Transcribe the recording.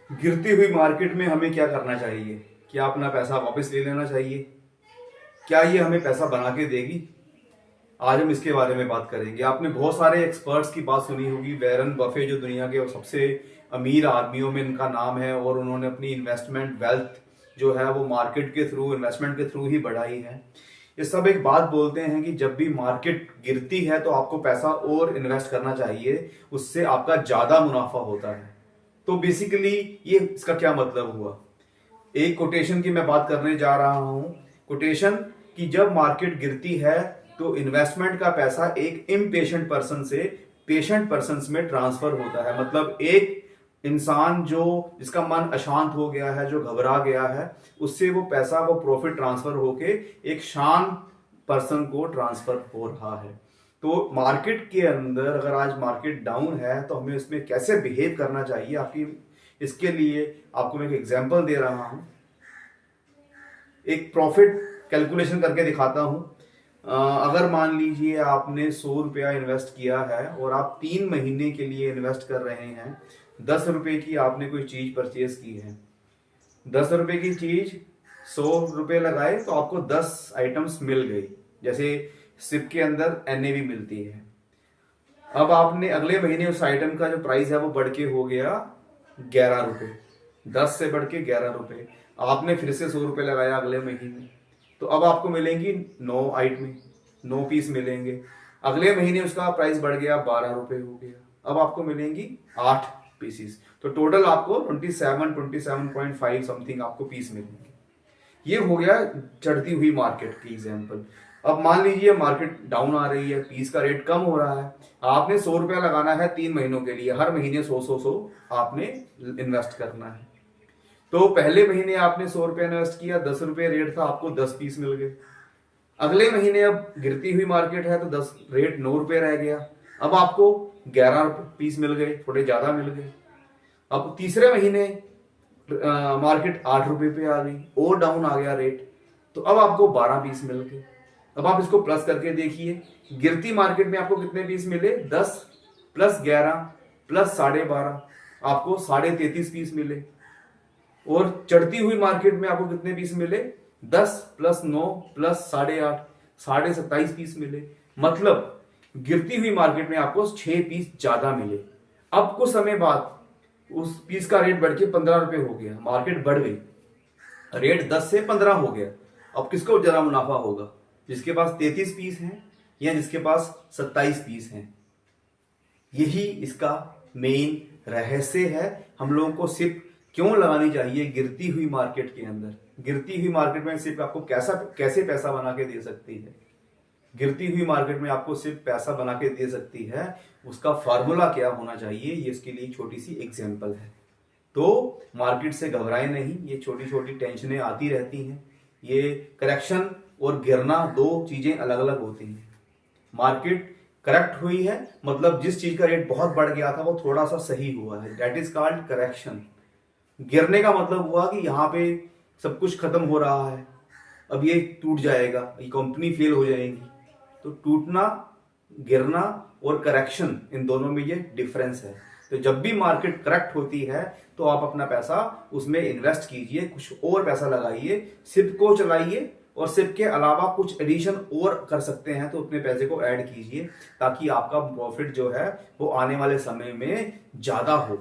गिरती हुई मार्केट में हमें क्या करना चाहिए? क्या अपना पैसा वापस ले लेना चाहिए? क्या ये हमें पैसा बना के देगी? आज हम इसके बारे में बात करेंगे। आपने बहुत सारे एक्सपर्ट्स की बात सुनी होगी। वैरन बफे जो दुनिया के सबसे अमीर आदमियों में इनका नाम है, और उन्होंने अपनी इन्वेस्टमेंट वेल्थ जो है वो मार्केट के थ्रू, इन्वेस्टमेंट के थ्रू ही बढ़ाई है। ये सब एक बात बोलते हैं कि जब भी मार्केट गिरती है तो आपको पैसा और इन्वेस्ट करना चाहिए, उससे आपका ज्यादा मुनाफा होता है। तो बेसिकली ये इसका क्या मतलब हुआ? एक कोटेशन की मैं बात करने जा रहा हूं। कोटेशन कि जब मार्केट गिरती है तो इन्वेस्टमेंट का पैसा एक इम्पेशेंट पर्सन से पेशेंट पर्सन में ट्रांसफर होता है। मतलब एक इंसान जो जिसका मन अशांत हो गया है, जो घबरा गया है, उससे वो पैसा, वो प्रॉफिट ट्रांसफर होके एक शांत पर्सन को ट्रांसफर हो रहा है। तो मार्केट के अंदर अगर आज मार्केट डाउन है तो हमें उसमें कैसे बिहेव करना चाहिए, आपकी इसके लिए आपको मैं एक एग्जांपल दे रहा हूं। एक प्रॉफिट कैलकुलेशन करके दिखाता हूं। अगर मान लीजिए आपने 100 रुपया इन्वेस्ट किया है और आप 3 महीने के लिए इन्वेस्ट कर रहे हैं। 10 रुपए की आपने कोई चीज परचेज की है। 10 रुपए की चीज, 100 रुपए लगाए तो आपको 10 आइटम्स मिल गई। जैसे सिप के अंदर एनएवी मिलती है। अब आपने अगले महीने उस आइटम का जो प्राइस है वो बढ़ के हो गया 11 रुपए। 10 से बढ़ के 11 रुपए। आपने फिर से 100 रुपए लगाया अगले महीने, तो अब आपको मिलेंगी 9 आइटमें, 9 पीस मिलेंगे। अगले महीने उसका प्राइस बढ़ गया 12 रुपए हो गया, अब आपको मिलेंगी 8 पीसीस। तो टोटल आपको 27.5 समथिंग आपको पीस मिलेंगे। ये हो गया चढ़ती हुई मार्केट की एग्जांपल। अब मान लीजिए मार्केट डाउन आ रही है, पीस का रेट कम हो रहा है। आपने 100 रुपया लगाना है 3 महीनों के लिए, हर महीने 100 आपने इन्वेस्ट करना है। तो पहले महीने आपने 100 रुपया इन्वेस्ट किया, 10 रुपये रेट था, आपको 10 पीस मिल गए। अगले महीने अब गिरती हुई मार्केट है तो 9 रुपये रह गया, अब आपको 11 पीस मिल गए, थोड़े ज्यादा मिल गए। अब तीसरे महीने मार्केट 8 रुपए पे आ गई और डाउन आ गया रेट, तो अब आपको 12 पीस मिल गए। अब आप इसको प्लस करके देखिए, गिरती मार्केट में आपको कितने पीस मिले? 10 प्लस 11 प्लस 12.5, आपको 33.5 पीस मिले। और चढ़ती हुई मार्केट में आपको कितने पीस मिले? 10 प्लस 9 प्लस 8.5, 27.5 पीस मिले। मतलब गिरती हुई मार्केट में आपको 6 पीस ज्यादा मिले। अब कुछ समय बाद उस पीस का रेट बढ़ के 15 रुपए हो गया, मार्केट बढ़ गई, रेट 10 से 15 हो गया। अब किसको ज्यादा मुनाफा होगा? जिसके पास 33 पीस हैं या जिसके पास 27 पीस हैं? यही इसका मेन रहस्य है। हम लोगों को सिर्फ क्यों लगानी चाहिए गिरती हुई मार्केट के अंदर? गिरती हुई मार्केट में सिर्फ आपको कैसे पैसा बना के दे सकती है? गिरती हुई मार्केट में आपको सिर्फ पैसा बना के दे सकती है, उसका फार्मूला क्या होना चाहिए, ये इसके लिए छोटी सी एग्जांपल है। तो मार्केट से घबराए नहीं, ये छोटी छोटी टेंशनें आती रहती हैं। ये करेक्शन और गिरना दो चीजें अलग अलग होती हैं। मार्केट करेक्ट हुई है मतलब जिस चीज का रेट बहुत बढ़ गया था वो थोड़ा सा सही हुआ है, दैट इज कॉल्ड करेक्शन। गिरने का मतलब हुआ कि यहाँ पे सब कुछ खत्म हो रहा है, अब ये टूट जाएगा, ये कंपनी फेल हो जाएगी। तो टूटना, गिरना और करेक्शन, इन दोनों में ये डिफरेंस है। तो जब भी मार्केट करेक्ट होती है तो आप अपना पैसा उसमें इन्वेस्ट कीजिए, कुछ और पैसा लगाइए, सिप को चलाइए, और सिप के अलावा कुछ एडिशन और कर सकते हैं तो अपने पैसे को ऐड कीजिए, ताकि आपका प्रॉफिट जो है वो आने वाले समय में ज्यादा हो।